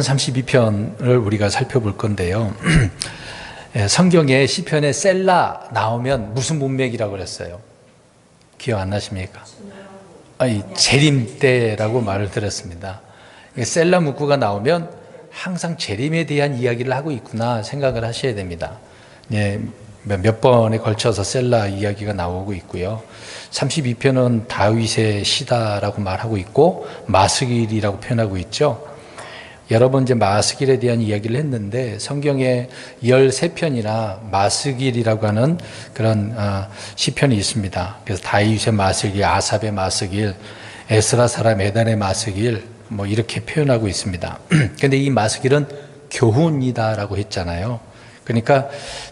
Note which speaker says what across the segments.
Speaker 1: 32편을 우리가 살펴볼 건데요. 성경에 시편에 셀라 나오면 무슨 문맥이라고 그랬어요? 기억 안 나십니까? 재림 때라고 말을 들었습니다. 셀라 문구가 나오면 항상 재림에 대한 이야기를 하고 있구나 생각을 하셔야 됩니다. 몇 번에 걸쳐서 셀라 이야기가 나오고 있고요. 32편은 다윗의 시다라고 말하고 있고 마스길이라고 표현하고 있죠. 여러 번 이제 마스길에 대한 이야기를 했는데 성경에 13편이나 마스길이라고 하는 그런 시편이 있습니다. 그래서 다윗의 마스길, 아삽의 마스길, 에스라 사람 에단의 마스길 뭐 이렇게 표현하고 있습니다. 그런데 이 마스길은 교훈이다라고 했잖아요. 그러니까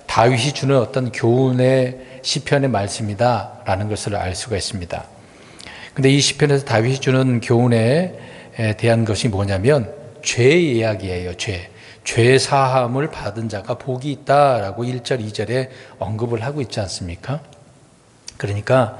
Speaker 1: 다윗이 주는 어떤 교훈의 시편의 말씀이다라는 것을 알 수가 있습니다. 그런데 이 시편에서 다윗이 주는 교훈에 대한 것이 뭐냐면 죄의 이야기예요. 죄 사함을 받은 자가 복이 있다라고 1절, 2절에 언급을 하고 있지 않습니까? 그러니까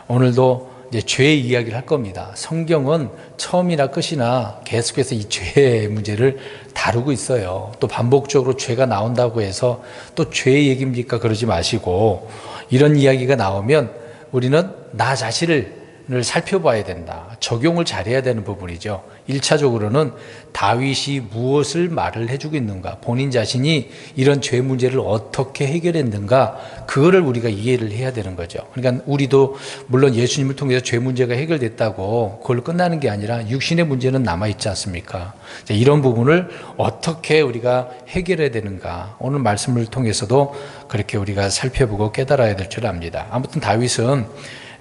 Speaker 1: 오늘도 이제 죄의 이야기를 할 겁니다. 성경은 처음이나 끝이나 계속해서 이 죄의 문제를 다루고 있어요. 또 반복적으로 죄가 나온다고 해서 또 죄의 얘기입니까? 그러지 마시고 이런 이야기가 나오면 우리는 나 자신을 살펴봐야 된다. 적용을 잘해야 되는 부분이죠. 1차적으로는 다윗이 무엇을 말을 해주고 있는가, 본인 자신이 이런 죄 문제를 어떻게 해결했는가, 그거를 우리가 이해를 해야 되는 거죠. 그러니까 우리도 물론 예수님을 통해서 죄 문제가 해결됐다고 그걸로 끝나는 게 아니라 육신의 문제는 남아있지 않습니까? 이런 부분을 어떻게 우리가 해결해야 되는가, 오늘 말씀을 통해서도 그렇게 우리가 살펴보고 깨달아야 될 줄 압니다. 아무튼 다윗은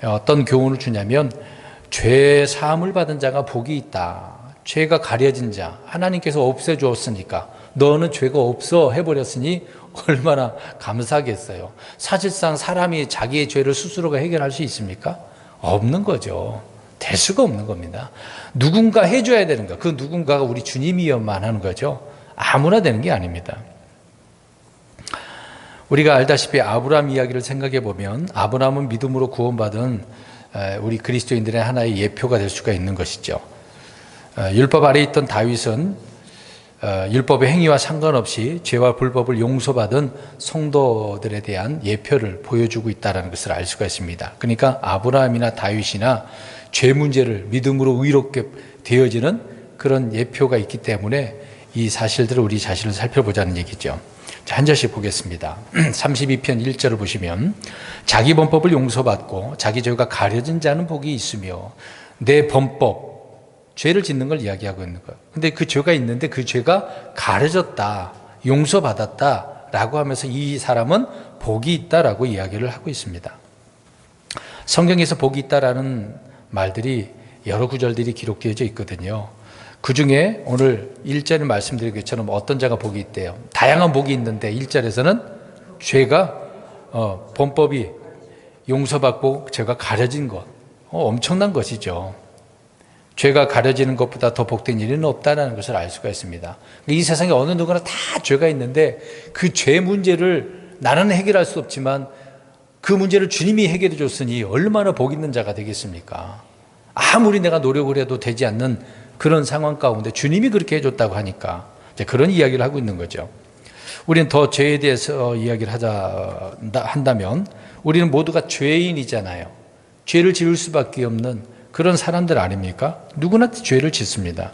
Speaker 1: 어떤 교훈을 주냐면 죄 사함을 받은 자가 복이 있다. 죄가 가려진 자, 하나님께서 없애주었으니까 너는 죄가 없어 해버렸으니 얼마나 감사하겠어요. 사실상 사람이 자기의 죄를 스스로가 해결할 수 있습니까? 없는 거죠. 될 수가 없는 겁니다. 누군가 해줘야 되는 거, 그 누군가가 우리 주님이어만 하는 거죠. 아무나 되는 게 아닙니다. 우리가 알다시피 아브라함 이야기를 생각해 보면 아브라함은 믿음으로 구원받은 우리 그리스도인들의 하나의 예표가 될 수가 있는 것이죠. 율법 아래 있던 다윗은 율법의 행위와 상관없이 죄와 불법을 용서받은 성도들에 대한 예표를 보여주고 있다는 것을 알 수가 있습니다. 그러니까 아브라함이나 다윗이나 죄 문제를 믿음으로 의롭게 되어지는 그런 예표가 있기 때문에 이 사실들을 우리 자신을 살펴보자는 얘기죠. 한 절씩 보겠습니다. 32편 1절을 보시면 자기 범법을 용서받고 자기 죄가 가려진 자는 복이 있으며 내 범법, 죄를 짓는 걸 이야기하고 있는 거예요. 근데 그 죄가 있는데 그 죄가 가려졌다, 용서받았다 라고 하면서 이 사람은 복이 있다라고 이야기를 하고 있습니다. 성경에서 복이 있다라는 말들이 여러 구절들이 기록되어져 있거든요. 그 중에 오늘 1절에 말씀드린 것처럼 어떤 자가 복이 있대요. 다양한 복이 있는데 1절에서는 죄가 범법이 용서받고 죄가 가려진 것, 엄청난 것이죠. 죄가 가려지는 것보다 더 복된 일은 없다는 것을 알 수가 있습니다. 이 세상에 어느 누구나 다 죄가 있는데 그 죄 문제를 나는 해결할 수 없지만 그 문제를 주님이 해결해 줬으니 얼마나 복 있는 자가 되겠습니까? 아무리 내가 노력을 해도 되지 않는 그런 상황 가운데 주님이 그렇게 해줬다고 하니까 이제 그런 이야기를 하고 있는 거죠. 우리는 더 죄에 대해서 이야기를 한다면 우리는 모두가 죄인이잖아요. 죄를 지을 수밖에 없는 그런 사람들 아닙니까? 누구나 죄를 짓습니다.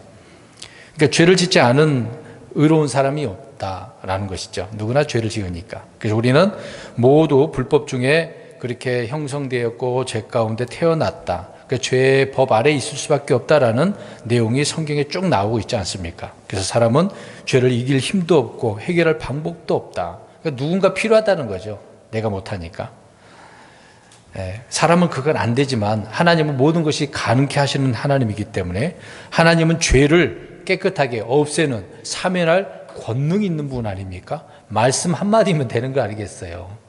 Speaker 1: 그러니까 죄를 짓지 않은 의로운 사람이 없다라는 것이죠. 누구나 죄를 지으니까. 그래서 우리는 모두 불법 중에 그렇게 형성되었고 죄 가운데 태어났다. 그 죄의 법 아래 있을 수밖에 없다라는 내용이 성경에 쭉 나오고 있지 않습니까? 그래서 사람은 죄를 이길 힘도 없고 해결할 방법도 없다. 그러니까 누군가 필요하다는 거죠. 내가 못하니까. 사람은 그건 안 되지만 하나님은 모든 것이 가능케 하시는 하나님이기 때문에 하나님은 죄를 깨끗하게 없애는 사면할 권능이 있는 분 아닙니까? 말씀 한마디면 되는 거 아니겠어요?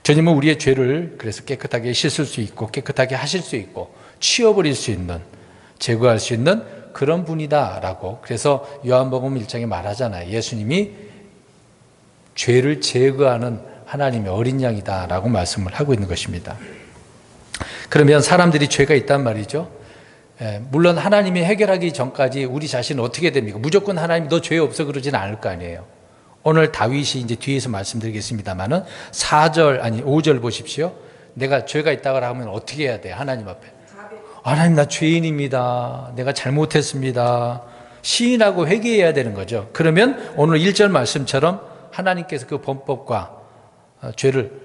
Speaker 1: 주님은 우리의 죄를 그래서 깨끗하게 씻을 수 있고 깨끗하게 하실 수 있고 치워버릴 수 있는, 제거할 수 있는 그런 분이다라고. 그래서 요한복음 1장에 말하잖아요. 예수님이 죄를 제거하는 하나님의 어린 양이다라고 말씀을 하고 있는 것입니다. 그러면 사람들이 죄가 있단 말이죠. 물론 하나님이 해결하기 전까지 우리 자신은 어떻게 됩니까? 무조건 하나님이 너 죄 없어 그러지는 않을 거 아니에요. 오늘 다윗이 이제 뒤에서 말씀드리겠습니다만은 5절 보십시오. 내가 죄가 있다고 하면 어떻게 해야 돼? 하나님 앞에. 하나님 나 죄인입니다. 내가 잘못했습니다. 시인하고 회개해야 되는 거죠. 그러면 오늘 1절 말씀처럼 하나님께서 그 범법과 죄를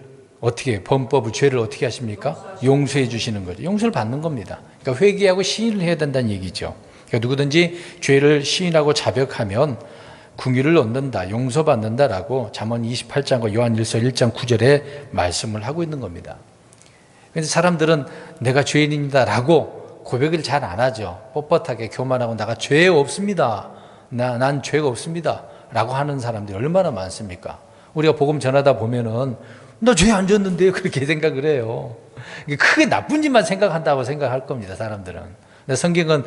Speaker 1: 죄를 어떻게 하십니까? 용서해 주시는 거죠. 용서를 받는 겁니다. 그러니까 회개하고 시인을 해야 된다는 얘기죠. 그러니까 누구든지 죄를 시인하고 자백하면 긍휼을 얻는다, 용서받는다라고 잠언 28장과 요한일서 1장 9절에 말씀을 하고 있는 겁니다. 그런데 사람들은 내가 죄인입니다라고 고백을 잘 안 하죠. 뻣뻣하게 교만하고 내가 죄 없습니다. 난 죄가 없습니다. 라고 하는 사람들이 얼마나 많습니까? 우리가 복음 전하다 보면은 나 죄 안 졌는데요. 그렇게 생각을 해요. 크게 나쁜 짓만 생각한다고 생각할 겁니다. 사람들은. 근데 성경은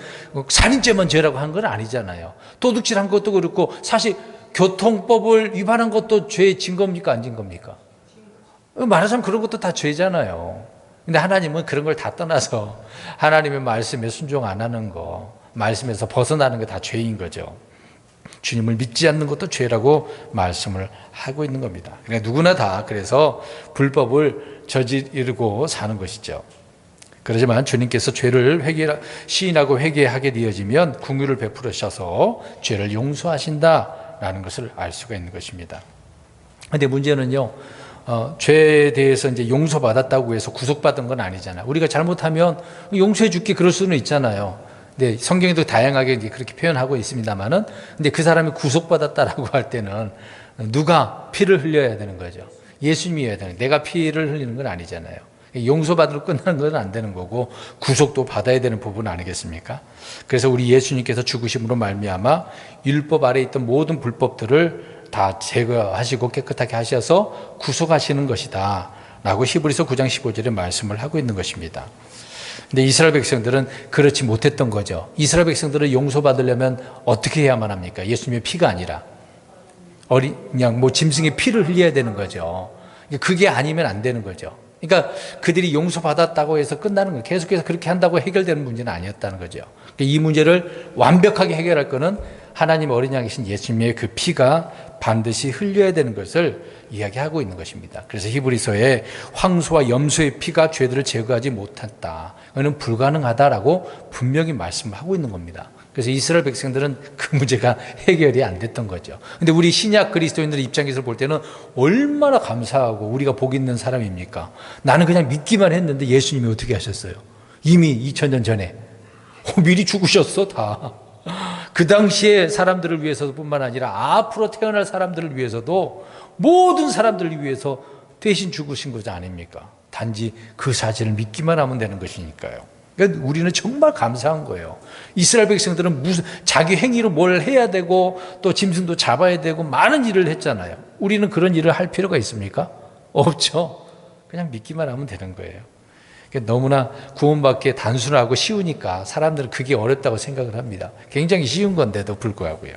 Speaker 1: 살인죄만 죄라고 한 건 아니잖아요. 도둑질한 것도 그렇고 사실 교통법을 위반한 것도 죄에 진 겁니까? 안 진 겁니까? 말하자면 그런 것도 다 죄잖아요. 근데 하나님은 그런 걸 다 떠나서 하나님의 말씀에 순종 안 하는 거, 말씀에서 벗어나는 게 다 죄인 거죠. 주님을 믿지 않는 것도 죄라고 말씀을 하고 있는 겁니다. 그러니까 누구나 다 그래서 불법을 저지르고 사는 것이죠. 그렇지만 주님께서 죄를 시인하고 회개하게 되어지면 긍휼을 베풀으셔서 죄를 용서하신다라는 것을 알 수가 있는 것입니다. 그런데 문제는요, 죄에 대해서 이제 용서받았다고 해서 구속받은 건 아니잖아요. 우리가 잘못하면 용서해 줄게 그럴 수는 있잖아요. 네, 성경에도 다양하게 그렇게 표현하고 있습니다만은, 근데 그 사람이 구속받았다라고 할 때는 누가 피를 흘려야 되는 거죠. 예수님이어야 되는, 내가 피를 흘리는 건 아니잖아요. 용서받으러 끝나는 건 안 되는 거고 구속도 받아야 되는 부분 아니겠습니까? 그래서 우리 예수님께서 죽으심으로 말미암아 율법 아래 있던 모든 불법들을 다 제거하시고 깨끗하게 하셔서 구속하시는 것이다 라고 히브리서 9장 15절에 말씀을 하고 있는 것입니다. 근데 이스라엘 백성들은 그렇지 못했던 거죠. 이스라엘 백성들은 용서받으려면 어떻게 해야만 합니까? 예수님의 피가 아니라 그냥 짐승의 피를 흘려야 되는 거죠. 그게 아니면 안 되는 거죠. 그러니까 그들이 용서받았다고 해서 끝나는 거예요. 계속해서 그렇게 한다고 해결되는 문제는 아니었다는 거죠. 이 문제를 완벽하게 해결할 거는 하나님 어린 양이신 예수님의 그 피가 반드시 흘려야 되는 것을 이야기하고 있는 것입니다. 그래서 히브리서에 황소와 염소의 피가 죄들을 제거하지 못했다. 그는 불가능하다라고 분명히 말씀하고 있는 겁니다. 그래서 이스라엘 백성들은 그 문제가 해결이 안 됐던 거죠. 근데 우리 신약 그리스도인들 입장에서 볼 때는 얼마나 감사하고 우리가 복 있는 사람입니까? 나는 그냥 믿기만 했는데 예수님이 어떻게 하셨어요? 이미 2000년 전에 미리 죽으셨어 다. 그 당시에 사람들을 위해서도 뿐만 아니라 앞으로 태어날 사람들을 위해서도 모든 사람들을 위해서 대신 죽으신 거지 아닙니까? 단지 그 사실을 믿기만 하면 되는 것이니까요. 그러니까 우리는 정말 감사한 거예요. 이스라엘 백성들은 자기 행위로 뭘 해야 되고 또 짐승도 잡아야 되고 많은 일을 했잖아요. 우리는 그런 일을 할 필요가 있습니까? 없죠. 그냥 믿기만 하면 되는 거예요. 그러니까 너무나 구원받기 단순하고 쉬우니까 사람들은 그게 어렵다고 생각을 합니다. 굉장히 쉬운 건데도 불구하고요.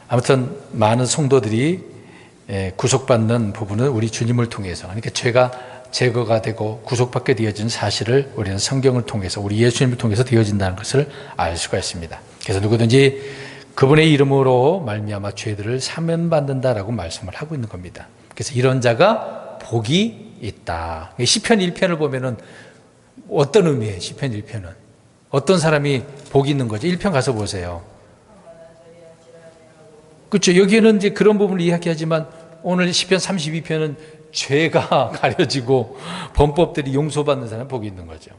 Speaker 1: 아무튼 많은 성도들이 구속받는 부분은 우리 주님을 통해서, 그러니까 죄가 제거가 되고 구속받게 되어진 사실을 우리는 성경을 통해서 우리 예수님을 통해서 되어진다는 것을 알 수가 있습니다. 그래서 누구든지 그분의 이름으로 말미암아 죄들을 사면받는다라고 말씀을 하고 있는 겁니다. 그래서 이런 자가 복이 있다. 시편 1편을 보면은 어떤 의미예요? 시편 1편은 어떤 사람이 복이 있는 거죠? 1편 가서 보세요. 그렇죠. 여기에는 이제 그런 부분을 이야기하지만 오늘 시편 32편은 죄가 가려지고 범법들이 용서받는 사람 복이 있는 거죠.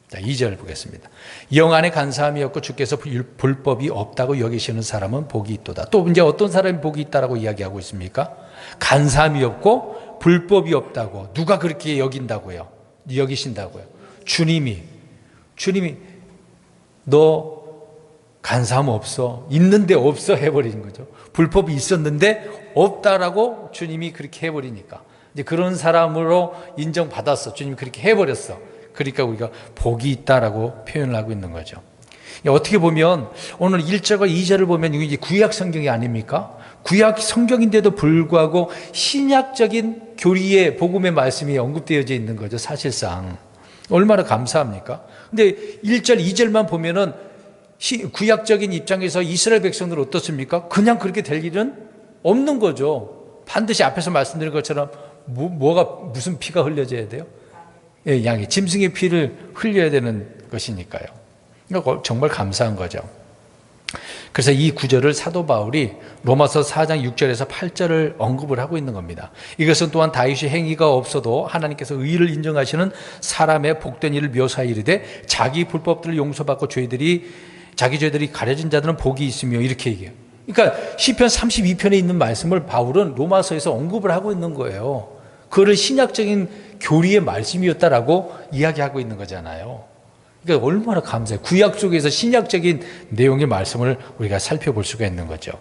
Speaker 1: 자, 2절 보겠습니다. 영 안에 간사함이 없고 주께서 불법이 없다고 여기시는 사람은 복이 있도다. 또 이제 어떤 사람이 복이 있다라고 이야기하고 있습니까? 간사함이 없고 불법이 없다고. 누가 그렇게 여긴다고요? 여기신다고요? 주님이 너 간사함 없어, 있는데 없어 해버리는 거죠. 불법이 있었는데 없다라고 주님이 그렇게 해버리니까 이제 그런 사람으로 인정받았어. 주님이 그렇게 해버렸어. 그러니까 우리가 복이 있다라고 표현을 하고 있는 거죠. 어떻게 보면 오늘 1절과 2절을 보면 이게 구약 성경이 아닙니까? 구약 성경인데도 불구하고 신약적인 교리의 복음의 말씀이 언급되어져 있는 거죠. 사실상 얼마나 감사합니까? 근데 1절, 2절만 보면은 구약적인 입장에서 이스라엘 백성들 어떻습니까? 그냥 그렇게 될 일은 없는 거죠. 반드시 앞에서 말씀드린 것처럼 무슨 피가 흘려져야 돼요? 예, 양이 짐승의 피를 흘려야 되는 것이니까요. 그러니까 정말 감사한 거죠. 그래서 이 구절을 사도 바울이 로마서 4장 6절에서 8절을 언급을 하고 있는 겁니다. 이것은 또한 다윗의 행위가 없어도 하나님께서 의를 인정하시는 사람의 복된 일을 묘사하여 이르되 자기 불법들을 용서받고 자기 죄들이 가려진 자들은 복이 있으며 이렇게 얘기해요. 그러니까 시편 32편에 있는 말씀을 바울은 로마서에서 언급을 하고 있는 거예요. 그거를 신약적인 교리의 말씀이었다라고 이야기하고 있는 거잖아요. 그러니까 얼마나 감사해요. 구약 속에서 신약적인 내용의 말씀을 우리가 살펴볼 수가 있는 거죠.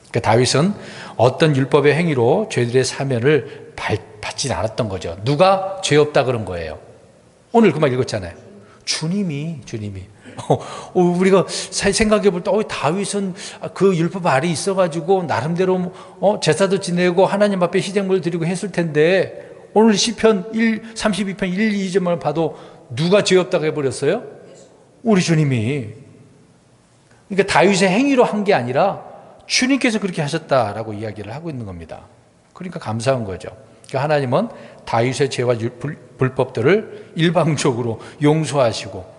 Speaker 1: 그러니까 다윗은 어떤 율법의 행위로 죄들의 사면을 받지 않았던 거죠. 누가 죄 없다 그런 거예요? 오늘 그 말 읽었잖아요. 주님이 우리가 생각해 볼 때 다윗은 그 율법 아래 있어가지고 나름대로 제사도 지내고 하나님 앞에 희생물 드리고 했을 텐데 오늘 시편 32편 1, 2절만 봐도 누가 죄 없다고 해버렸어요? 우리 주님이. 그러니까 다윗의 행위로 한 게 아니라 주님께서 그렇게 하셨다라고 이야기를 하고 있는 겁니다. 그러니까 감사한 거죠. 그러니까 하나님은 다윗의 죄와 불법들을 일방적으로 용서하시고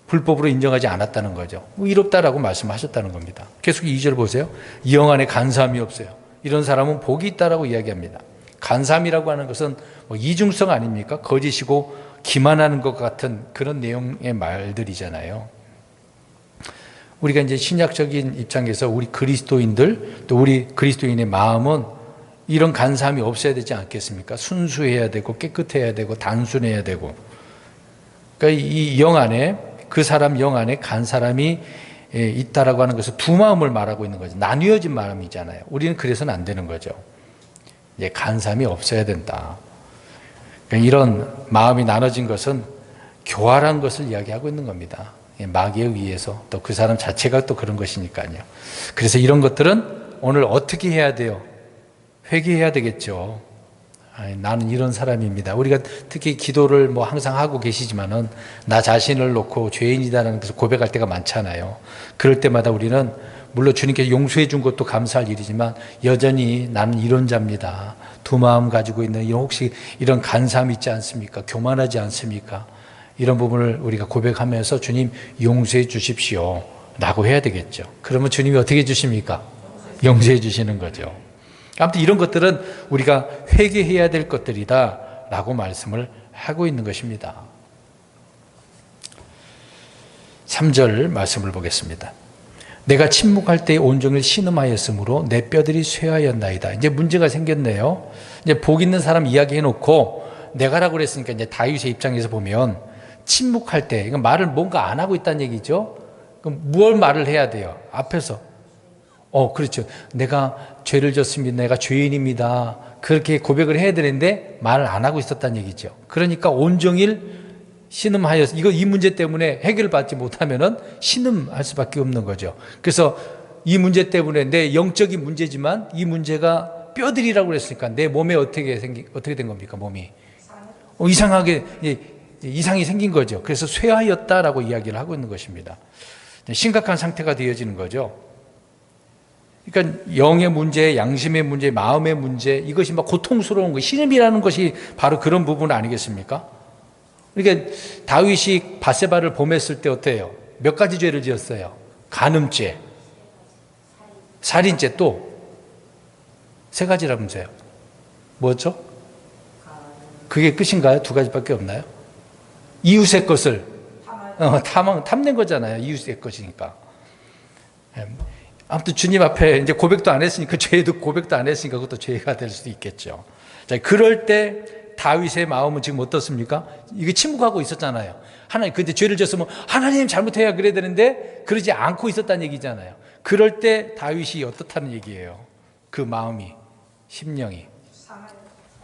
Speaker 1: 불법으로 인정하지 않았다는 거죠. 의롭다라고 말씀하셨다는 겁니다. 계속 2절 보세요. 이 영 안에 간사함이 없어요. 이런 사람은 복이 있다라고 이야기합니다. 간사함이라고 하는 것은 이중성 아닙니까? 거짓이고 기만하는 것 같은 그런 내용의 말들이잖아요. 우리가 이제 신약적인 입장에서 우리 그리스도인들 또 우리 그리스도인의 마음은 이런 간사함이 없어야 되지 않겠습니까? 순수해야 되고 깨끗해야 되고 단순해야 되고. 그러니까 이 영 안에 그 사람 영 안에 간 사람이 있다라고 하는 것은 두 마음을 말하고 있는 거죠. 나뉘어진 마음이잖아요. 우리는 그래서는 안 되는 거죠. 이제 간사함이 없어야 된다. 그러니까 이런 마음이 나눠진 것은 교활한 것을 이야기하고 있는 겁니다. 마귀에 의해서 또 그 사람 자체가 또 그런 것이니까요. 그래서 이런 것들은 오늘 어떻게 해야 돼요? 회개해야 되겠죠. 나는 이런 사람입니다. 우리가 특히 기도를 항상 하고 계시지만은 나 자신을 놓고 죄인이다라는 것을 고백할 때가 많잖아요. 그럴 때마다 우리는 물론 주님께서 용서해 준 것도 감사할 일이지만 여전히 나는 이런 자입니다. 두 마음 가지고 있는 혹시 이런 간사함 있지 않습니까? 교만하지 않습니까? 이런 부분을 우리가 고백하면서 주님 용서해 주십시오 라고 해야 되겠죠. 그러면 주님이 어떻게 해 주십니까? 용서해 주시는 거죠. 아무튼 이런 것들은 우리가 회개해야 될 것들이다 라고 말씀을 하고 있는 것입니다. 3절 말씀을 보겠습니다. 내가 침묵할 때에 온종일 신음하였으므로 내 뼈들이 쇠하였나이다. 이제 문제가 생겼네요. 이제 복 있는 사람 이야기해놓고 내가라고 그랬으니까 이제 다윗의 입장에서 보면 침묵할 때 이건 말을 뭔가 안 하고 있다는 얘기죠. 그럼 무엇 말을 해야 돼요? 앞에서 그렇죠. 내가 죄를 졌습니다. 내가 죄인입니다. 그렇게 고백을 해야 되는데 말을 안 하고 있었다는 얘기죠. 그러니까 온종일 신음하여서 이 문제 때문에 해결을 받지 못하면은 신음할 수밖에 없는 거죠. 그래서 이 문제 때문에 내 영적인 문제지만 이 문제가 뼈들이라고 그랬으니까 내 몸에 어떻게 된 겁니까? 몸이 이상하게 이상이 생긴 거죠. 그래서 쇠하였다라고 이야기를 하고 있는 것입니다. 심각한 상태가 되어지는 거죠. 그러니까 영의 문제, 양심의 문제, 마음의 문제, 이것이 막 고통스러운 거, 신음이라는 것이 바로 그런 부분 아니겠습니까? 그러니까 다윗이 밧세바를 범했을 때 어때요? 몇 가지 죄를 지었어요? 간음죄, 살인죄, 또 세 가지라면서요. 뭐죠? 그게 끝인가요? 두 가지밖에 없나요? 이웃의 것을 탐낸 거잖아요. 이웃의 것이니까. 아무튼 주님 앞에 이제 고백도 안 했으니까 죄도 고백도 안 했으니까 그것도 죄가 될 수도 있겠죠. 자, 그럴 때 다윗의 마음은 지금 어떻습니까? 이게 침묵하고 있었잖아요. 하나님, 근데 죄를 졌으면 하나님 잘못해야 그래야 되는데 그러지 않고 있었다는 얘기잖아요. 그럴 때 다윗이 어떻다는 얘기예요? 그 마음이, 심령이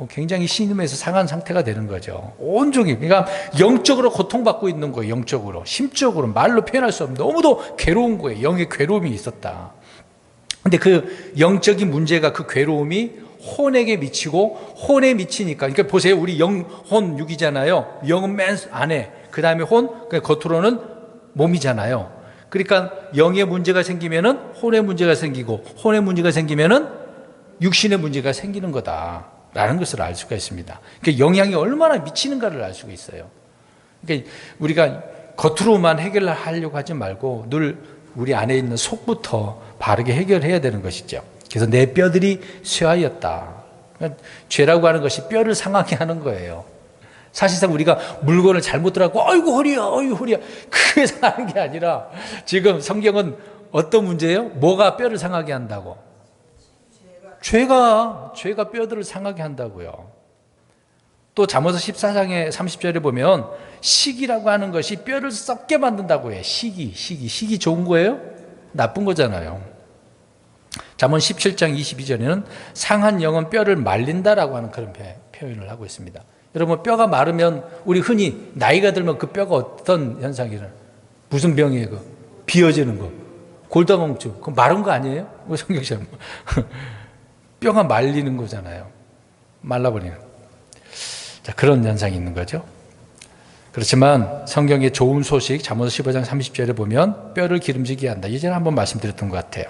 Speaker 1: 굉장히 신음에서 상한 상태가 되는 거죠. 온종일. 그러니까 영적으로 고통받고 있는 거예요. 영적으로. 심적으로 말로 표현할 수 없는 너무도 괴로운 거예요. 영의 괴로움이 있었다. 근데 그 영적인 문제가 그 괴로움이 혼에게 미치고 혼에 미치니까 그러니까 보세요. 우리 영혼 육이잖아요. 영은 맨 안에 그 다음에 혼, 겉으로는 몸이잖아요. 그러니까 영의 문제가 생기면은 혼의 문제가 생기고, 혼의 문제가 생기면은 육신의 문제가 생기는 거다라는 것을 알 수가 있습니다. 그러니까 영향이 얼마나 미치는가를 알 수가 있어요. 그러니까 우리가 겉으로만 해결하려고 하지 말고 늘 우리 안에 있는 속부터 바르게 해결해야 되는 것이죠. 그래서 내 뼈들이 쇠하였다. 그러니까 죄라고 하는 것이 뼈를 상하게 하는 거예요. 사실상 우리가 물건을 잘못 들어갖고 어이구 허리야 어이구 허리야 그게 상하는 게 아니라 지금 성경은 어떤 문제예요? 뭐가 뼈를 상하게 한다고? 죄가 뼈들을 상하게 한다고요. 또 잠언서 14장의 30절에 보면 시기라고 하는 것이 뼈를 썩게 만든다고 해요. 시기 좋은 거예요? 나쁜 거잖아요. 잠언 17장 22절에는 상한 영은 뼈를 말린다라고 하는 그런 표현을 하고 있습니다. 여러분 뼈가 마르면 우리 흔히 나이가 들면 그 뼈가 어떤 현상이 일어나요? 무슨 병이에요? 비어지는 거, 골다공증. 그거 마른 거 아니에요? 성경처럼 뼈가 말리는 거잖아요. 말라버리는. 자, 그런 현상이 있는 거죠. 그렇지만 성경의 좋은 소식 잠언서 15장 30절에 보면 뼈를 기름지게 한다. 예전에 한번 말씀드렸던 것 같아요.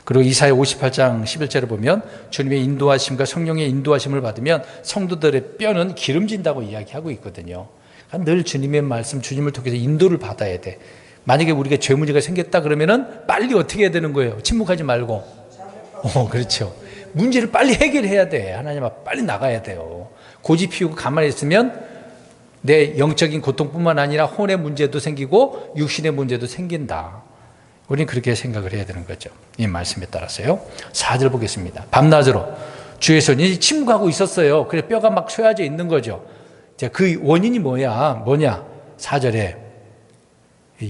Speaker 1: 그리고 이사야 58장 11절에 보면 주님의 인도하심과 성령의 인도하심을 받으면 성도들의 뼈는 기름진다고 이야기하고 있거든요. 그러니까 늘 주님의 말씀, 주님을 통해서 인도를 받아야 돼. 만약에 우리가 죄 문제가 생겼다 그러면은 빨리 어떻게 해야 되는 거예요? 침묵하지 말고. 그렇죠. 문제를 빨리 해결해야 돼. 하나님 앞 빨리 나가야 돼요. 고집 피우고 가만히 있으면 내 영적인 고통뿐만 아니라 혼의 문제도 생기고 육신의 문제도 생긴다. 우리는 그렇게 생각을 해야 되는 거죠. 이 말씀에 따라서요. 4절 보겠습니다. 밤낮으로 주의 손이 침묵하고 있었어요. 그래서 뼈가 막 쇠해져 있는 거죠. 그 원인이 뭐냐? 4절에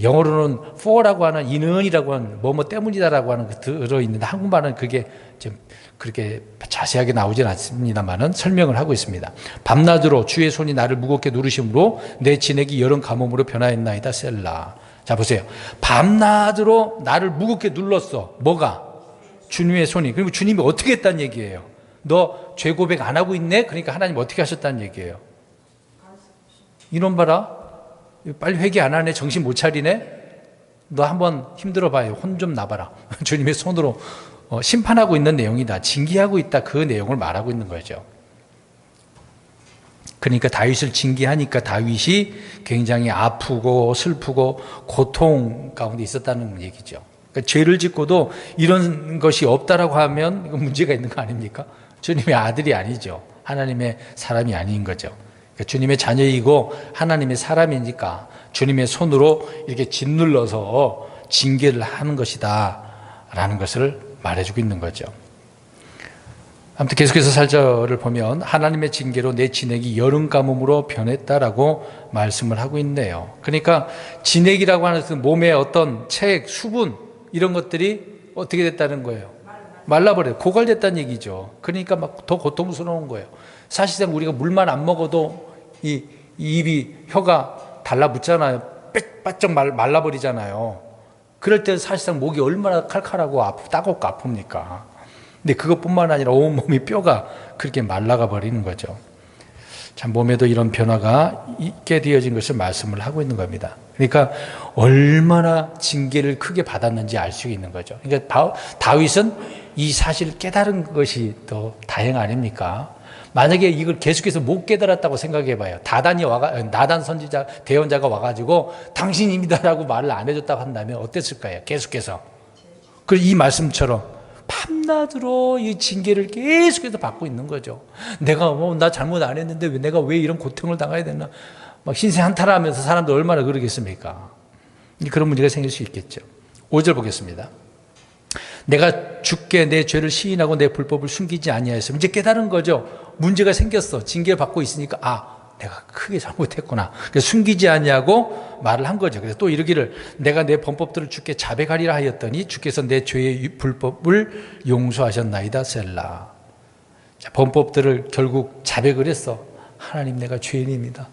Speaker 1: 영어로는 for라고 하는 인은이라고 하는 뭐뭐 때문이다라고 하는 게 들어있는데 한국말은 그게 좀 그렇게 자세하게 나오진 않습니다만은 설명을 하고 있습니다. 밤낮으로 주의 손이 나를 무겁게 누르심으로 내 진액이 여름 가뭄으로 변하였나이다 셀라. 자 보세요. 밤낮으로 나를 무겁게 눌렀어. 뭐가? 주님의 손이. 그리고 주님이 어떻게 했다는 얘기예요? 너 죄 고백 안 하고 있네? 그러니까 하나님 어떻게 하셨다는 얘기예요? 이놈 봐라. 빨리 회개 안 하네. 정신 못 차리네. 너 한번 힘들어 봐요. 혼 좀 나봐라. 주님의 손으로 심판하고 있는 내용이다. 징계하고 있다. 그 내용을 말하고 있는 거죠. 그러니까 다윗을 징계하니까 다윗이 굉장히 아프고 슬프고 고통 가운데 있었다는 얘기죠. 그러니까 죄를 짓고도 이런 것이 없다라고 하면 이건 문제가 있는 거 아닙니까? 주님의 아들이 아니죠. 하나님의 사람이 아닌 거죠. 그러니까 주님의 자녀이고 하나님의 사람이니까 주님의 손으로 이렇게 짓눌러서 징계를 하는 것이다 라는 것을 말해주고 있는 거죠. 아무튼 계속해서 4절을 보면 하나님의 징계로 내 진액이 여름 가뭄으로 변했다라고 말씀을 하고 있네요. 그러니까 진액이라고 하는 그 몸의 어떤 체액, 수분 이런 것들이 어떻게 됐다는 거예요? 말라버려요. 고갈됐다는 얘기죠. 그러니까 막 더 고통스러운 거예요. 사실상 우리가 물만 안 먹어도 이 입이 혀가 달라붙잖아요. 바짝 말라버리잖아요. 그럴 때 사실상 목이 얼마나 칼칼하고 따갑고 아픕니까? 근데 그것뿐만 아니라 온몸이 뼈가 그렇게 말라가 버리는 거죠. 참 몸에도 이런 변화가 있게 되어진 것을 말씀을 하고 있는 겁니다. 그러니까 얼마나 징계를 크게 받았는지 알 수 있는 거죠. 그러니까 다윗은 이 사실을 깨달은 것이 더 다행 아닙니까? 만약에 이걸 계속해서 못 깨달았다고 생각해 봐요. 나단 선지자, 대언자가 와가지고 당신입니다라고 말을 안 해줬다고 한다면 어땠을까요? 계속해서. 그리고 이 말씀처럼 밤낮으로 이 징계를 계속해서 받고 있는 거죠. 내가 나 잘못 안 했는데 내가 왜 이런 고통을 당해야 되나? 막 신세 한탄하면서 사람들 얼마나 그러겠습니까? 그런 문제가 생길 수 있겠죠. 5절 보겠습니다. 내가 주께 내 죄를 시인하고 내 불법을 숨기지 아니하였으면 이제 깨달은 거죠. 문제가 생겼어. 징계를 받고 있으니까 내가 크게 잘못했구나. 그래서 숨기지 아니하고 말을 한 거죠. 그래서 또 이르기를 내가 내 범법들을 주께 자백하리라 하였더니 주께서 내 죄의 불법을 용서하셨나이다 셀라. 자, 범법들을 결국 자백을 했어. 하나님 내가 죄인입니다.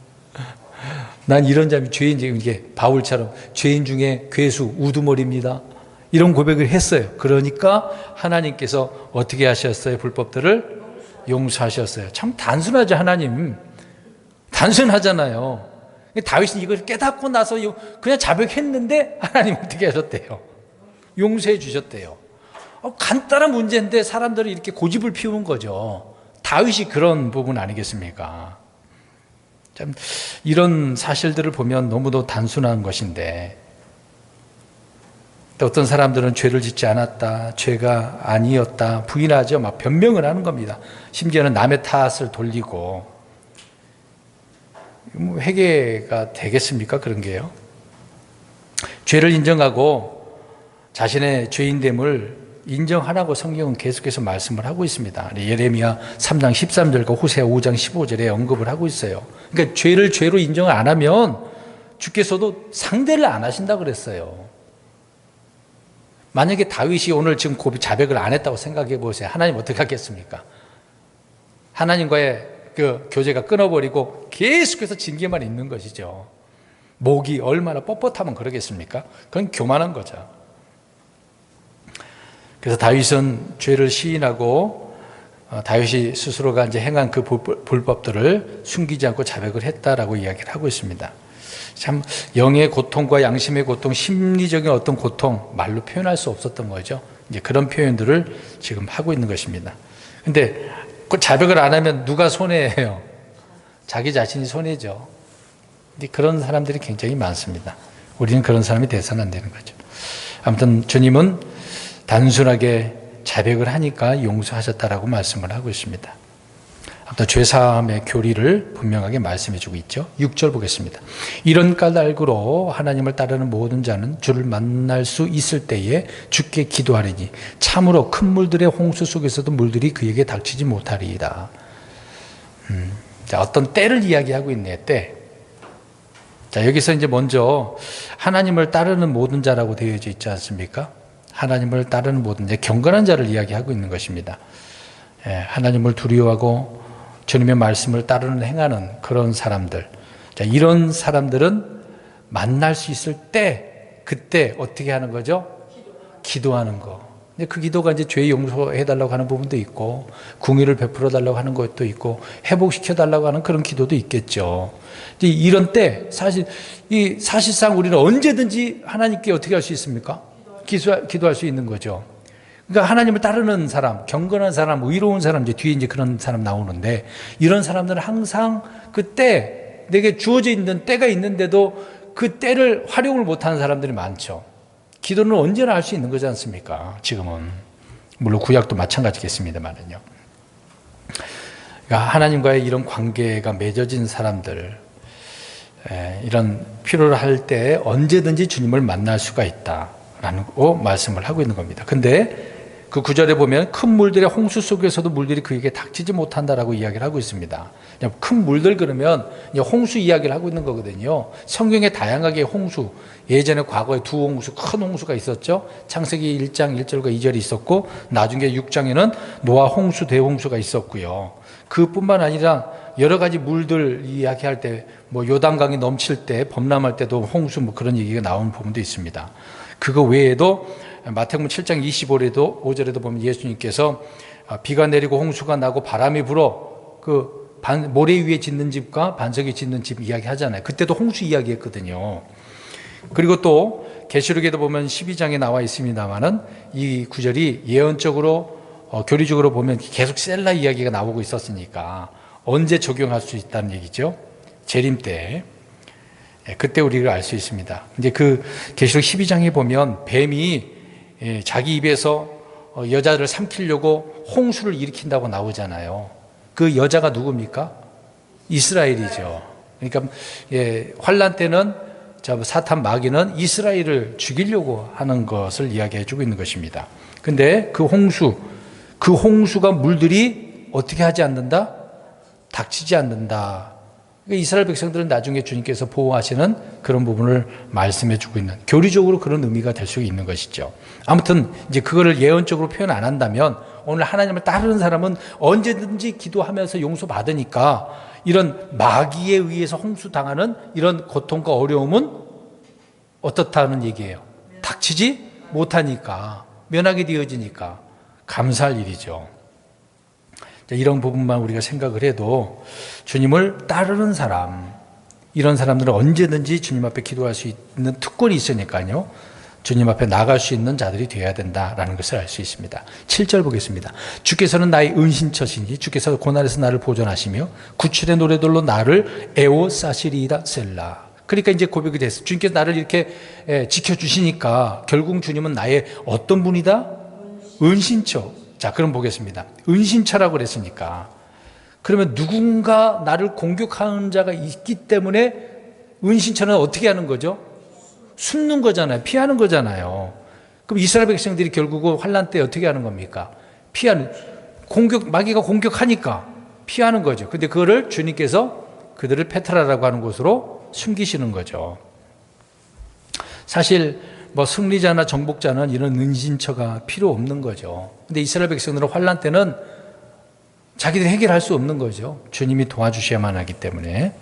Speaker 1: 난 이런 자면 죄인, 이게 바울처럼 죄인 중에 괴수 우두머리입니다. 이런 고백을 했어요. 그러니까 하나님께서 어떻게 하셨어요? 불법들을 용서하셨어요. 참 단순하죠. 하나님 단순하잖아요. 다윗은 이걸 깨닫고 나서 그냥 자백했는데 하나님 어떻게 하셨대요? 용서해 주셨대요. 간단한 문제인데 사람들이 이렇게 고집을 피우는 거죠. 다윗이 그런 부분 아니겠습니까? 참 이런 사실들을 보면 너무도 단순한 것인데, 또 어떤 사람들은 죄를 짓지 않았다, 죄가 아니었다 부인하죠. 막 변명을 하는 겁니다. 심지어는 남의 탓을 돌리고. 회개가 되겠습니까? 그런 게요. 죄를 인정하고 자신의 죄인됨을 인정하라고 성경은 계속해서 말씀을 하고 있습니다. 예레미야 3장 13절과 호세아 5장 15절에 언급을 하고 있어요. 그러니까 죄를 죄로 인정을 안 하면 주께서도 상대를 안 하신다 그랬어요. 만약에 다윗이 오늘 지금 자백을 안 했다고 생각해 보세요. 하나님 어떻게 하겠습니까? 하나님과의 그 교제가 끊어버리고 계속해서 징계만 있는 것이죠. 목이 얼마나 뻣뻣하면 그러겠습니까? 그건 교만한 거죠. 그래서 다윗은 죄를 시인하고 다윗이 스스로가 이제 행한 그 불법들을 숨기지 않고 자백을 했다라고 이야기를 하고 있습니다. 참 영의 고통과 양심의 고통, 심리적인 어떤 고통 말로 표현할 수 없었던 거죠. 이제 그런 표현들을 지금 하고 있는 것입니다. 근데 그 자백을 안 하면 누가 손해예요? 자기 자신이 손해죠. 근데 그런 사람들이 굉장히 많습니다. 우리는 그런 사람이 돼서는 안 되는 거죠. 아무튼 주님은 단순하게 자백을 하니까 용서하셨다라고 말씀을 하고 있습니다. 아무튼 죄사함의 교리를 분명하게 말씀해 주고 있죠. 6절 보겠습니다. 이런 까닭으로 하나님을 따르는 모든 자는 주를 만날 수 있을 때에 주께 기도하리니 참으로 큰 물들의 홍수 속에서도 물들이 그에게 닥치지 못하리이다. 자, 어떤 때를 이야기하고 있네요. 때. 자, 여기서 이제 먼저 하나님을 따르는 모든 자라고 되어져 있지 않습니까? 하나님을 따르는 모든 자, 경건한 자를 이야기하고 있는 것입니다. 하나님을 두려워하고 주님의 말씀을 따르는 행하는 그런 사람들. 자, 이런 사람들은 만날 수 있을 때, 그때 어떻게 하는 거죠? 기도하는 거. 근데 그 기도가 이제 죄 용서해 달라고 하는 부분도 있고, 궁의를 베풀어 달라고 하는 것도 있고, 회복시켜 달라고 하는 그런 기도도 있겠죠. 이제 이런 때 사실상 우리는 언제든지 하나님께 어떻게 할 수 있습니까? 기도할 수 있는 거죠. 그러니까 하나님을 따르는 사람, 경건한 사람, 의로운 사람, 이제 뒤에 이제 그런 사람 나오는데, 이런 사람들은 항상 그때 내게 주어져 있는 때가 있는데도 그 때를 활용을 못하는 사람들이 많죠. 기도는 언제나 할 수 있는 거지 않습니까? 지금은. 물론 구약도 마찬가지겠습니다만은요. 그러니까 하나님과의 이런 관계가 맺어진 사람들, 이런 필요를 할 때 언제든지 주님을 만날 수가 있다라고 말씀을 하고 있는 겁니다. 근데 그 구절에 보면 큰 물들의 홍수 속에서도 물들이 그에게 닥치지 못한다라고 이야기를 하고 있습니다. 큰 물들 그러면 홍수 이야기를 하고 있는 거거든요. 성경에 다양하게 홍수, 예전에 과거에 두 홍수, 큰 홍수가 있었죠. 창세기 1장 1절과 2절이 있었고, 나중에 6장에는 노아 홍수, 대홍수가 있었고요. 그뿐만 아니라 여러 가지 물들 이야기할 때, 요단강이 넘칠 때, 범람할 때도 홍수 그런 얘기가 나오는 부분도 있습니다. 그거 외에도 마태복음 7장 25절에도 보면 예수님께서 비가 내리고 홍수가 나고 바람이 불어 그 모래 위에 짓는 집과 반석에 짓는 집 이야기 하잖아요. 그때도 홍수 이야기 했거든요. 그리고 또 계시록에도 보면 12장에 나와 있습니다만은 이 구절이 예언적으로 교리적으로 보면 계속 셀라 이야기가 나오고 있었으니까 언제 적용할 수 있다는 얘기죠. 재림 때. 그때 우리가 알 수 있습니다. 이제 그 계시록 12장에 보면 뱀이 자기 입에서 여자를 삼키려고 홍수를 일으킨다고 나오잖아요. 그 여자가 누굽니까? 이스라엘이죠. 그러니까 환란 때는 사탄 마귀는 이스라엘을 죽이려고 하는 것을 이야기해 주고 있는 것입니다. 근데 그 홍수가 물들이 어떻게 하지 않는다? 닥치지 않는다. 이스라엘 백성들은 나중에 주님께서 보호하시는 그런 부분을 말씀해 주고 있는, 교리적으로 그런 의미가 될 수 있는 것이죠. 아무튼 이제 그거를 예언적으로 표현 안 한다면 오늘 하나님을 따르는 사람은 언제든지 기도하면서 용서받으니까 이런 마귀에 의해서 홍수당하는 이런 고통과 어려움은 어떻다는 얘기예요? 닥치지 못하니까, 면하게 되어지니까 감사할 일이죠. 이런 부분만 우리가 생각을 해도 주님을 따르는 사람, 이런 사람들은 언제든지 주님 앞에 기도할 수 있는 특권이 있으니까요. 주님 앞에 나갈 수 있는 자들이 되어야 된다라는 것을 알 수 있습니다. 7절 보겠습니다. 주께서는 나의 은신처시니 주께서 고난에서 나를 보존하시며 구출의 노래들로 나를 에워싸시리이다 셀라. 그러니까 이제 고백이 됐어요. 주님께서 나를 이렇게 지켜주시니까 결국 주님은 나의 어떤 분이다? 은신처. 자, 그럼 보겠습니다. 은신처라고 그랬으니까 그러면 누군가 나를 공격하는 자가 있기 때문에 은신처는 어떻게 하는 거죠? 숨는 거잖아요. 피하는 거잖아요. 그럼 이스라엘 백성들이 결국은 환난 때 어떻게 하는 겁니까? 마귀가 공격하니까 피하는 거죠. 근데 그거를 주님께서 그들을 페트라라고 하는 곳으로 숨기시는 거죠. 사실 뭐 승리자나 정복자는 이런 은신처가 필요 없는 거죠. 근데 이스라엘 백성들은 환난 때는 자기들이 해결할 수 없는 거죠. 주님이 도와주셔야만 하기 때문에.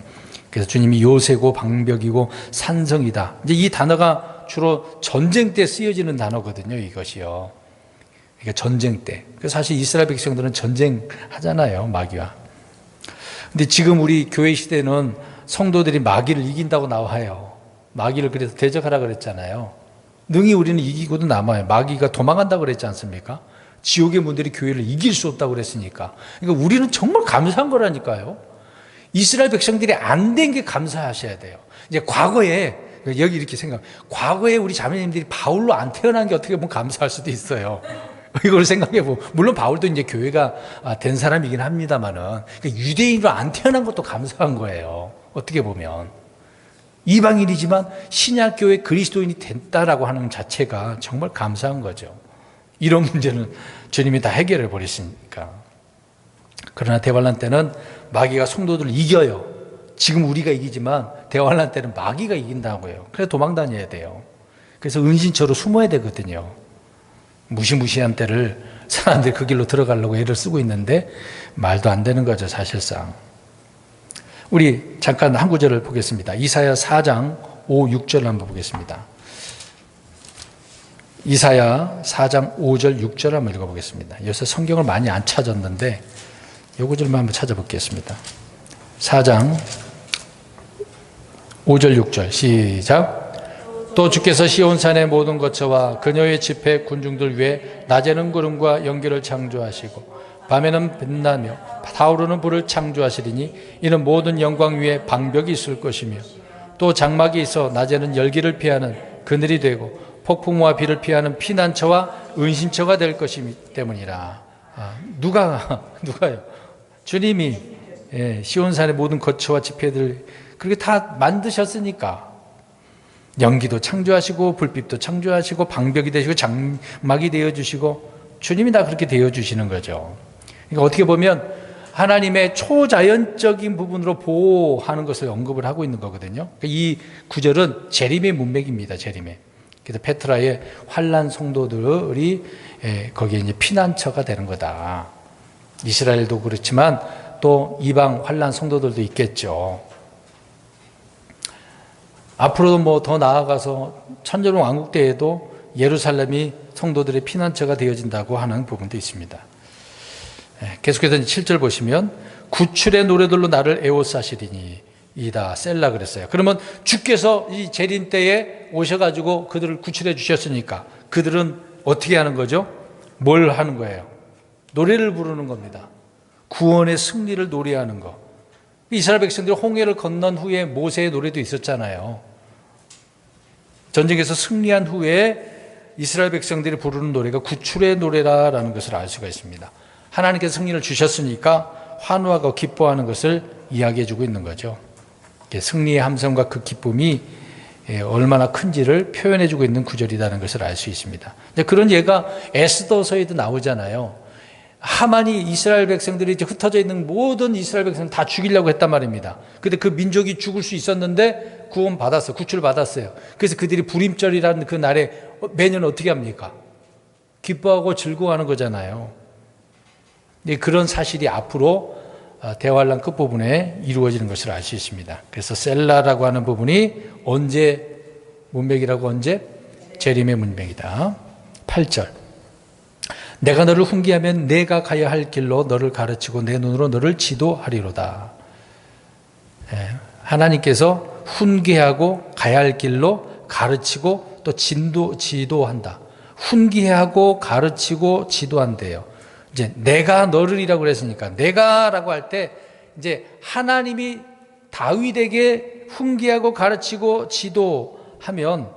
Speaker 1: 그래서 주님이 요새고 방벽이고 산성이다. 이제 이 단어가 주로 전쟁 때 쓰여지는 단어거든요. 이것이요. 그러니까 전쟁 때. 그래서 사실 이스라엘 백성들은 전쟁하잖아요. 마귀와. 근데 지금 우리 교회 시대는 성도들이 마귀를 이긴다고 나와요. 마귀를 그래서 대적하라 그랬잖아요. 능히 우리는 이기고도 남아요. 마귀가 도망간다고 그랬지 않습니까? 지옥의 문들이 교회를 이길 수 없다고 그랬으니까. 그러니까 우리는 정말 감사한 거라니까요. 이스라엘 백성들이 안 된 게 감사하셔야 돼요. 이제 과거에 여기 이렇게 과거에 우리 자매님들이 바울로 안 태어난 게 어떻게 보면 감사할 수도 있어요. 이걸 생각해 보면 물론 바울도 이제 교회가 된 사람이긴 합니다만은 그러니까 유대인으로 안 태어난 것도 감사한 거예요. 어떻게 보면 이방인이지만 신약 교회 그리스도인이 됐다라고 하는 자체가 정말 감사한 거죠. 이런 문제는 주님이 다 해결해 버리시니까. 그러나 대환란 때는 마귀가 성도들을 이겨요. 지금 우리가 이기지만 대환란 때는 마귀가 이긴다고요. 그래서 도망 다녀야 돼요. 그래서 은신처로 숨어야 되거든요. 무시무시한 때를 사람들이 그 길로 들어가려고 애를 쓰고 있는데 말도 안 되는 거죠, 사실상. 우리 잠깐 한 구절을 보겠습니다. 이사야 4장 5, 6절을 한번 보겠습니다. 이사야 4장 5절, 6절 한번 읽어보겠습니다. 요새 성경을 많이 안 찾았는데 이 구절만 한번 찾아보겠습니다. 4장 5절, 6절 시작. 또 주께서 시온산의 모든 거처와 그녀의 집회 군중들 위에 낮에는 구름과 연기를 창조하시고 밤에는 빛나며 타오르는 불을 창조하시리니 이는 모든 영광 위에 방벽이 있을 것이며 또 장막이 있어 낮에는 열기를 피하는 그늘이 되고 폭풍과 비를 피하는 피난처와 은신처가 될 것이기 때문이라. 누가요? 주님이 시온산의 모든 거처와 집회들 그렇게 다 만드셨으니까 연기도 창조하시고 불빛도 창조하시고 방벽이 되시고 장막이 되어주시고 주님이 다 그렇게 되어주시는 거죠. 그러니까 어떻게 보면 하나님의 초자연적인 부분으로 보호하는 것을 언급을 하고 있는 거거든요. 그러니까 이 구절은 재림의 문맥입니다. 재림의. 그래서 페트라의 환난 성도들이 거기에 이제 피난처가 되는 거다. 이스라엘도 그렇지만 또 이방 환난 성도들도 있겠죠. 앞으로도 뭐 더 나아가서 천년 왕국 때에도 예루살렘이 성도들의 피난처가 되어진다고 하는 부분도 있습니다. 계속해서 7절 보시면 구출의 노래들로 나를 에워싸시리니 이다 셀라 그랬어요. 그러면 주께서 이 재림 때에 오셔가지고 그들을 구출해 주셨으니까 그들은 어떻게 하는 거죠? 뭘 하는 거예요? 노래를 부르는 겁니다. 구원의 승리를 노래하는 거. 이스라엘 백성들이 홍해를 건넌 후에 모세의 노래도 있었잖아요. 전쟁에서 승리한 후에 이스라엘 백성들이 부르는 노래가 구출의 노래라는 것을 알 수가 있습니다. 하나님께서 승리를 주셨으니까 환호하고 기뻐하는 것을 이야기해 주고 있는 거죠. 승리의 함성과 그 기쁨이 얼마나 큰지를 표현해 주고 있는 구절이라는 것을 알 수 있습니다. 그런 예가 에스더서에도 나오잖아요. 하만이 이스라엘 백성들이 이제 흩어져 있는 모든 이스라엘 백성을 다 죽이려고 했단 말입니다. 근데 그 민족이 죽을 수 있었는데 구원받았어요. 구출받았어요. 그래서 그들이 불임절이라는 그 날에 매년 어떻게 합니까? 기뻐하고 즐거워하는 거잖아요. 그런 사실이 앞으로 대환란 끝부분에 이루어지는 것을 알 수 있습니다. 그래서 셀라라고 하는 부분이 언제 문맥이라고 언제? 재림의 문맥이다. 8절. 내가 너를 훈계하면 내가 가야 할 길로 너를 가르치고 내 눈으로 너를 지도하리로다. 하나님께서 훈계하고 가야 할 길로 가르치고 또 지도한다. 훈계하고 가르치고 지도한대요. 이제 내가 너를이라고 그랬으니까 내가라고 할 때 이제 하나님이 다윗에게 훈계하고 가르치고 지도하면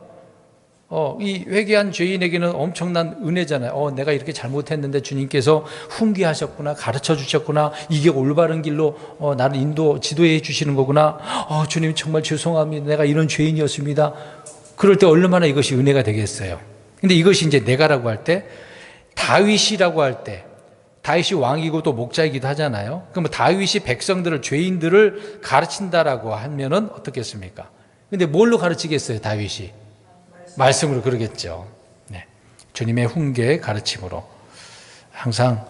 Speaker 1: 이 회개한 죄인에게는 엄청난 은혜잖아요. 내가 이렇게 잘못했는데 주님께서 훈계하셨구나, 가르쳐 주셨구나, 이게 올바른 길로 나를 지도해 주시는 거구나. 주님 정말 죄송합니다. 내가 이런 죄인이었습니다. 그럴 때 얼마나 이것이 은혜가 되겠어요. 근데 이것이 이제 내가라고 할 때, 다윗이라고 할 때, 다윗이 왕이고 또 목자이기도 하잖아요. 그럼 다윗이 백성들을, 죄인들을 가르친다라고 하면은 어떻겠습니까? 근데 뭘로 가르치겠어요, 다윗이? 말씀으로 그러겠죠. 네. 주님의 훈계 가르침으로 항상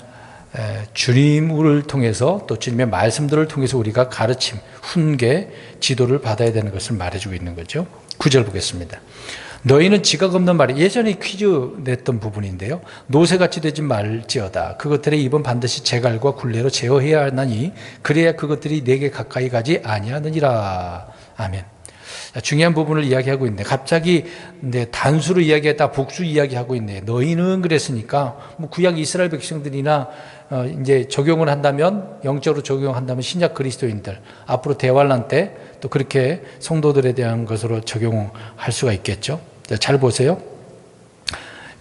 Speaker 1: 주님을 통해서 또 주님의 말씀들을 통해서 우리가 가르침, 훈계, 지도를 받아야 되는 것을 말해주고 있는 거죠. 9절 보겠습니다. 너희는 지각 없는 말이, 예전에 퀴즈 냈던 부분인데요. 노새같이 되지 말지어다. 그것들의 입은 반드시 재갈과 굴레로 제어해야 하나니 그래야 그것들이 내게 가까이 가지 아니하느니라. 아멘. 중요한 부분을 이야기하고 있네. 갑자기 단수로 이야기했다 복수 이야기하고 있네. 너희는 그랬으니까 구약 이스라엘 백성들이나 이제 적용을 한다면, 영적으로 적용한다면 신약 그리스도인들, 앞으로 대환란 때 또 그렇게 성도들에 대한 것으로 적용할 수가 있겠죠. 잘 보세요.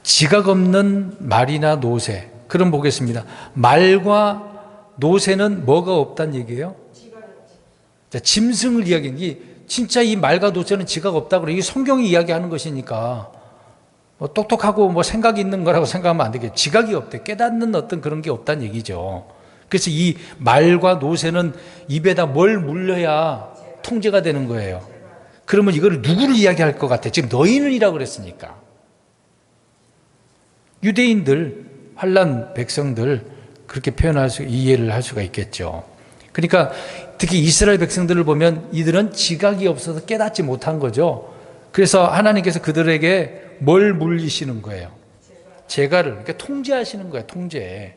Speaker 1: 지각 없는 말이나 노새. 그럼 보겠습니다. 말과 노새는 뭐가 없다는 얘기예요? 짐승을 이야기하는 게, 진짜 이 말과 노새는 지각 없다고 그래요. 이게 성경이 이야기하는 것이니까 똑똑하고 생각이 있는 거라고 생각하면 안 되겠죠. 지각이 없대. 깨닫는 어떤 그런 게 없다는 얘기죠. 그래서 이 말과 노새는 입에다 뭘 물려야 통제가 되는 거예요. 그러면 이거를 누구를 이야기할 것 같아? 지금 너희는이라고 그랬으니까. 유대인들, 환난 백성들, 그렇게 이해를 할 수가 있겠죠. 그러니까 특히 이스라엘 백성들을 보면 이들은 지각이 없어서 깨닫지 못한 거죠. 그래서 하나님께서 그들에게 뭘 물리시는 거예요? 재갈을, 그러니까 통제하시는 거예요. 통제.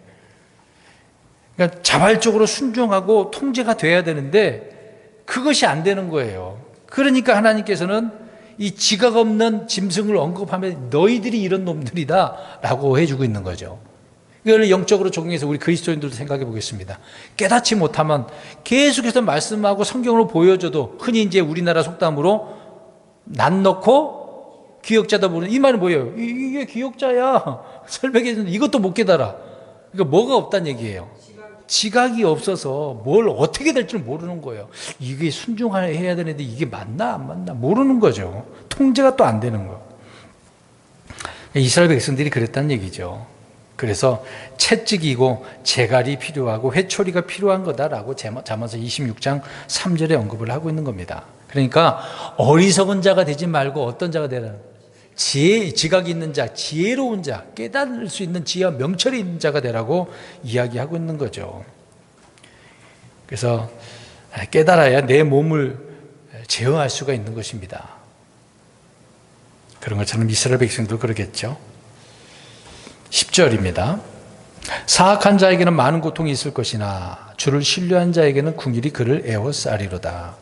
Speaker 1: 그러니까 자발적으로 순종하고 통제가 돼야 되는데 그것이 안 되는 거예요. 그러니까 하나님께서는 이 지각 없는 짐승을 언급하면 너희들이 이런 놈들이다 라고 해주고 있는 거죠. 이걸 영적으로 적용해서 우리 그리스도인들도 생각해 보겠습니다. 깨닫지 못하면 계속해서 말씀하고 성경으로 보여줘도, 흔히 이제 우리나라 속담으로 난 넣고 기억자다 보는, 이 말은 뭐예요? 이게 기억자야. 설명해 주는데 이것도 못 깨달아. 그러니까 뭐가 없다는 얘기예요. 지각이 없어서 뭘 어떻게 될지 모르는 거예요. 이게 순종해야 되는데 이게 맞나 안 맞나 모르는 거죠. 통제가 또 안 되는 거. 이스라엘 백성들이 그랬다는 얘기죠. 그래서 채찍이고 재갈이 필요하고 회초리가 필요한 거다라고 잠언서 26장 3절에 언급을 하고 있는 겁니다. 그러니까 어리석은 자가 되지 말고 어떤 자가 되라는, 지각이 있는 자, 지혜로운 자, 깨달을 수 있는 지혜와 명철이 있는 자가 되라고 이야기하고 있는 거죠. 그래서 깨달아야 내 몸을 제어할 수가 있는 것입니다. 그런 것처럼 이스라엘 백성도 그러겠죠. 10절입니다. 사악한 자에게는 많은 고통이 있을 것이나 주를 신뢰한 자에게는 긍휼이 그를 에워싸리로다.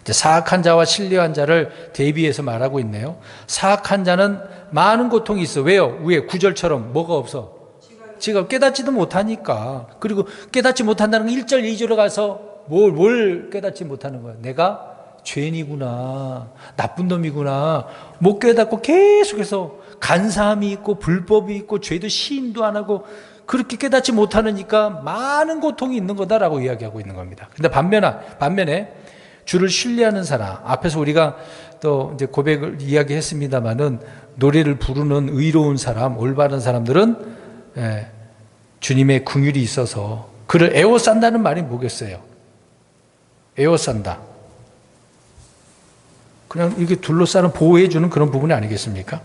Speaker 1: 사악한 자와 신뢰한 자를 대비해서 말하고 있네요. 사악한 자는 많은 고통이 있어. 왜요? 위에 9절처럼 뭐가 없어? 지금 깨닫지도 못하니까. 그리고 깨닫지 못한다는 건 1절, 2절에 가서 뭘 깨닫지 못하는 거야? 내가 죄인이구나, 나쁜 놈이구나, 못 깨닫고 계속해서 간사함이 있고 불법이 있고 죄도 시인도 안 하고 그렇게 깨닫지 못하니까 많은 고통이 있는 거다라고 이야기하고 있는 겁니다. 근데 반면에 주를 신뢰하는 사람, 앞에서 우리가 또 이제 고백을 이야기했습니다마는 노래를 부르는 의로운 사람, 올바른 사람들은 주님의 긍휼이 있어서 그를 에워싼다는 말이 뭐겠어요? 에워싼다. 그냥 이렇게 둘러싸는, 보호해주는 그런 부분이 아니겠습니까?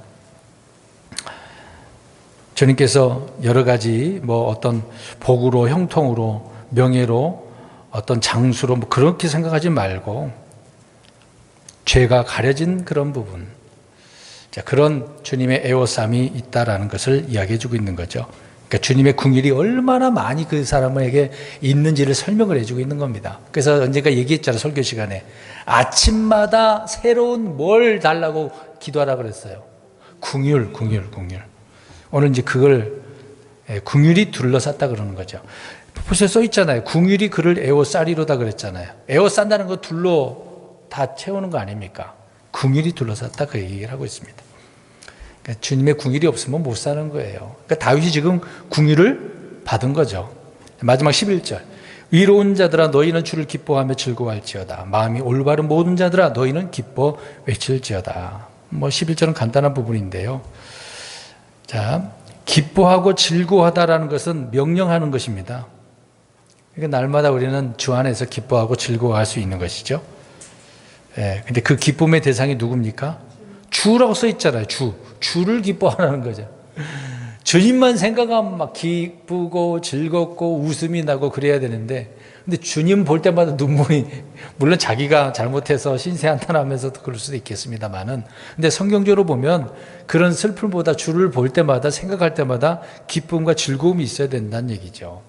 Speaker 1: 주님께서 여러 가지 어떤 복으로, 형통으로, 명예로, 어떤 장수로 그렇게 생각하지 말고 죄가 가려진 그런 부분, 그런 주님의 애워쌈이 있다라는 것을 이야기해 주고 있는 거죠. 그러니까 주님의 궁율이 얼마나 많이 그 사람에게 있는지를 설명을 해주고 있는 겁니다. 그래서 언젠가 얘기했잖아요, 설교 시간에. 아침마다 새로운 뭘 달라고 기도하라 그랬어요. 궁율. 오늘 이제 그걸 궁율이 둘러쌌다 그러는 거죠. 보세요, 써 있잖아요. 궁율이 그를 에워싸리로다 그랬잖아요. 에워싼다는 거 둘로 다 채우는 거 아닙니까? 궁율이 둘러쌌다 그 얘기를 하고 있습니다. 그러니까 주님의 궁율이 없으면 못 사는 거예요. 그러니까 다윗이 지금 궁율을 받은 거죠. 마지막 11절. 위로운 자들아 너희는 주를 기뻐하며 즐거워할지어다. 마음이 올바른 모든 자들아 너희는 기뻐 외칠지어다. 11절은 간단한 부분인데요. 자, 기뻐하고 즐거워하다라는 것은 명령하는 것입니다. 그러니까 날마다 우리는 주 안에서 기뻐하고 즐거워할 수 있는 것이죠. 근데 그 기쁨의 대상이 누굽니까? 주라고 써 있잖아요. 주를 기뻐하라는 거죠. 주님만 생각하면 막 기쁘고 즐겁고 웃음이 나고 그래야 되는데, 근데 주님 볼 때마다 눈물이, 물론 자기가 잘못해서 신세한탄하면서도 그럴 수도 있겠습니다만은, 근데 성경적으로 보면 그런 슬픔보다 주를 볼 때마다 생각할 때마다 기쁨과 즐거움이 있어야 된다는 얘기죠.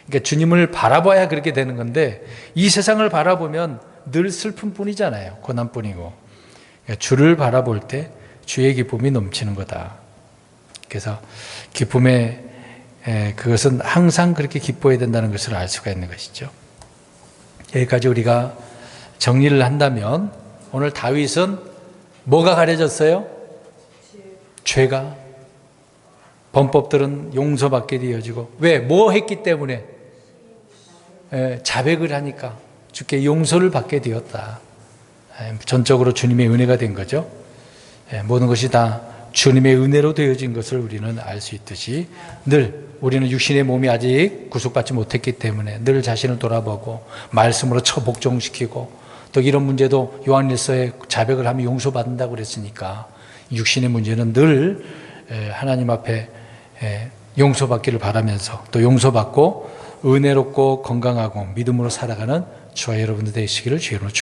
Speaker 1: 그러니까 주님을 바라봐야 그렇게 되는 건데, 이 세상을 바라보면 늘 슬픔뿐이잖아요. 고난뿐이고. 그러니까 주를 바라볼 때 주의 기쁨이 넘치는 거다. 그래서 기쁨의 그것은 항상 그렇게 기뻐해야 된다는 것을 알 수가 있는 것이죠. 여기까지 우리가 정리를 한다면 오늘 다윗은 뭐가 가려졌어요? 죄가. 범법들은 용서받게 되어지고. 왜? 뭐 했기 때문에? 자백을 하니까 주께 용서를 받게 되었다. 전적으로 주님의 은혜가 된 거죠. 모든 것이 다 주님의 은혜로 되어진 것을 우리는 알 수 있듯이 늘 우리는 육신의 몸이 아직 구속받지 못했기 때문에 늘 자신을 돌아보고 말씀으로 처복종시키고, 또 이런 문제도 요한일서에 자백을 하면 용서받는다고 그랬으니까 육신의 문제는 늘 하나님 앞에 용서받기를 바라면서 또 용서받고 은혜롭고 건강하고 믿음으로 살아가는 저와 여러분들 되시기를 주의 이름으로